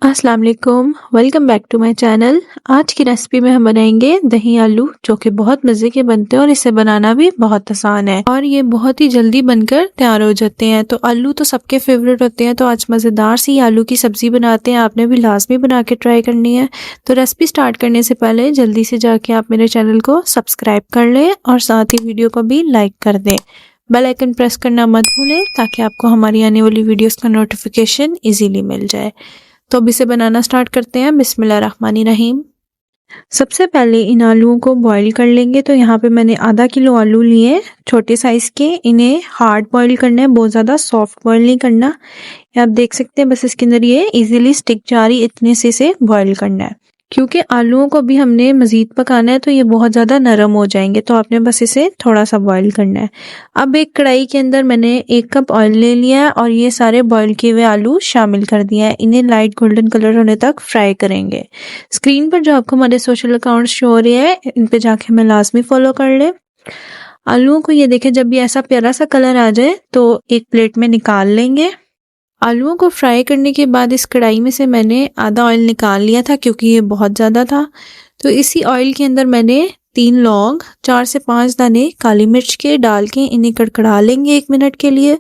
अस्सलाम वालेकुम, welcome back to my channel. आज की रेसिपी में हम बनाएंगे दही आलू, जो कि बहुत मज़े के बनते हैं और इसे बनाना भी बहुत आसान है और ये बहुत ही जल्दी बनकर तैयार हो जाते हैं। तो आलू तो सबके फेवरेट होते हैं, तो आज मज़ेदार सी आलू की सब्ज़ी बनाते हैं। आपने भी लाजमी बना के ट्राई करनी है। तो रेसिपी स्टार्ट करने से पहले जल्दी से जाके आप मेरे चैनल को सब्सक्राइब कर लें और साथ ही वीडियो को भी लाइक कर दें। बेल आइकन प्रेस करना मत भूलें ताकि आपको हमारी आने वाली वीडियोस का नोटिफिकेशन इजीली मिल जाए। तो अब इसे बनाना स्टार्ट करते हैं। बिस्मिल्लाहिर्रहमानिर्रहीम। सबसे पहले इन आलूओं को बॉईल कर लेंगे। तो यहाँ पे मैंने आधा किलो आलू लिए, छोटे साइज़ के। इन्हें हार्ड बॉईल करना है, बहुत ज़्यादा सॉफ्ट बॉईल नहीं करना। आप देख सकते हैं बस इसके अंदर ये इजीली स्टिक जा रही, इतने से इसे बॉईल करना है। क्योंकि आलूओं को भी हमने मज़ीद पकाना है तो ये बहुत ज़्यादा नरम हो जाएंगे, तो आपने बस इसे थोड़ा सा बॉईल करना है। अब एक कढ़ाई के अंदर मैंने 1 कप ऑयल ले लिया है और ये सारे बॉईल किए हुए आलू शामिल कर दिए हैं। इन्हें लाइट गोल्डन कलर होने तक फ्राई करेंगे। स्क्रीन पर जो आपको हमारे सोशल अकाउंट शो हो रहे हैं, इन पे जाके हमें लाजमी फॉलो कर ले। आलूओं को ये देखें, जब ये ऐसा प्यारा सा कलर आ जाए तो एक प्लेट में निकाल लेंगे। आलूओं को फ्राई करने के बाद इस कढ़ाई में से मैंने आधा ऑयल निकाल लिया था, क्योंकि ये बहुत ज़्यादा था। तो इसी ऑयल के अंदर मैंने 3 लौंग, 4 से 5 दाने काली मिर्च के डाल के इन्हें कड़कड़ा लेंगे 1 मिनट के लिए।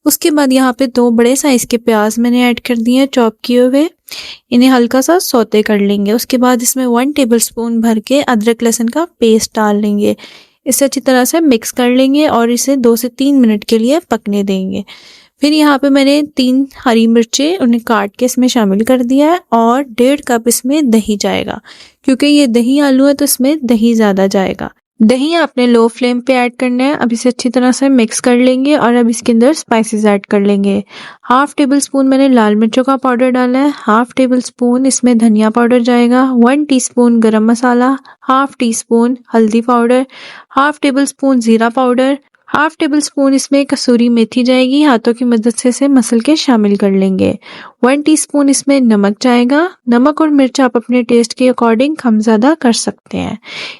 उसके बाद यहाँ पे 2 बड़े साइज़ के प्याज मैंने ऐड कर दिए हैं चॉप किए हुए। इन्हें हल्का सा सौते कर लेंगे। उसके बाद इसमें 1 टेबलस्पून भर के अदरक लहसुन का पेस्ट डाल लेंगे। इसे अच्छी तरह से मिक्स कर लेंगे और इसे 2 से 3 मिनट के लिए पकने देंगे। फिर यहाँ पे मैंने 3 हरी मिर्चें उन्हें काट के इसमें शामिल कर दिया है और 1.5 कप इसमें दही जाएगा। क्योंकि ये दही आलू है तो इसमें दही ज़्यादा जाएगा। दही आपने लो फ्लेम पे ऐड करना है। अब इसे अच्छी तरह से मिक्स कर लेंगे और अब इसके अंदर स्पाइसेस ऐड कर लेंगे। 1/2 टेबलस्पून मैंने लाल मिर्चों का पाउडर डाला है। 1/2 टेबलस्पून इसमें धनिया पाउडर जाएगा। 1 टीस्पून गरम मसाला, 1/2 टीस्पून हल्दी पाउडर, 1/2 टेबलस्पून जीरा पाउडर, 1/2 टेबलस्पून इसमें कसूरी मेथी जाएगी। हाथों की मदद से इसे मसल के शामिल कर लेंगे। 1 टीस्पून इसमें नमक जाएगा। नमक और मिर्च आप अपने टेस्ट के अकॉर्डिंग कम ज़्यादा कर सकते हैं।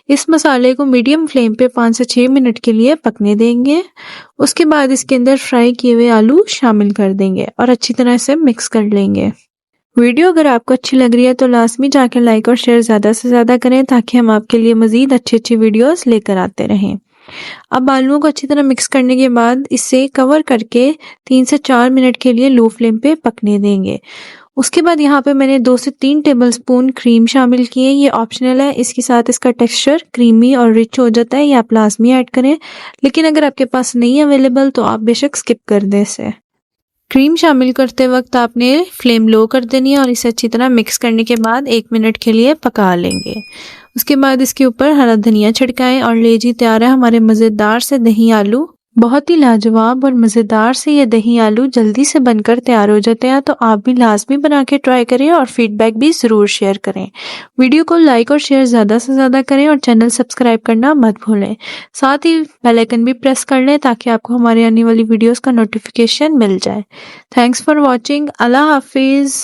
इस मसाले को मीडियम फ्लेम पे 5 से 6 मिनट के लिए पकने देंगे। उसके बाद इसके अंदर फ्राई किए हुए आलू शामिल कर देंगे और अच्छी तरह से मिक्स कर लेंगे। वीडियो अगर आपको अच्छी लग रही है तो लाजमी जाकर लाइक और शेयर ज़्यादा से ज़्यादा करें, ताकि हम आपके लिए मज़ीद अच्छी वीडियोस लेकर आते रहें। अब आलूओं को अच्छी तरह मिक्स करने के बाद इसे कवर करके 3 से 4 मिनट के लिए लो फ्लेम पे पकने देंगे। उसके बाद यहाँ पे मैंने 2 से 3 टेबलस्पून क्रीम शामिल किए। ये ऑप्शनल है, इसके साथ इसका टेक्सचर क्रीमी और रिच हो जाता है। ये आप लाजमी ऐड करें, लेकिन अगर आपके पास नहीं अवेलेबल तो आप बेशक स्किप कर दें इसे। क्रीम शामिल करते वक्त आपने फ्लेम लो कर देनी है और इसे अच्छी तरह मिक्स करने के बाद 1 मिनट के लिए पका लेंगे। उसके बाद इसके ऊपर हरा धनिया छिड़काएं और लीजिए तैयार है हमारे मज़ेदार से दही आलू। बहुत ही लाजवाब और मज़ेदार से ये दही आलू जल्दी से बनकर तैयार हो जाते हैं। तो आप भी लाजमी बना के ट्राई करें और फीडबैक भी ज़रूर शेयर करें। वीडियो को लाइक और शेयर ज़्यादा से ज़्यादा करें और चैनल सब्सक्राइब करना मत भूलें। साथ ही बेल आइकन भी प्रेस कर लें ताकि आपको हमारे आने वाली वीडियोस का नोटिफिकेशन मिल जाए। Thanks for watching. अल्लाह हाफिज़।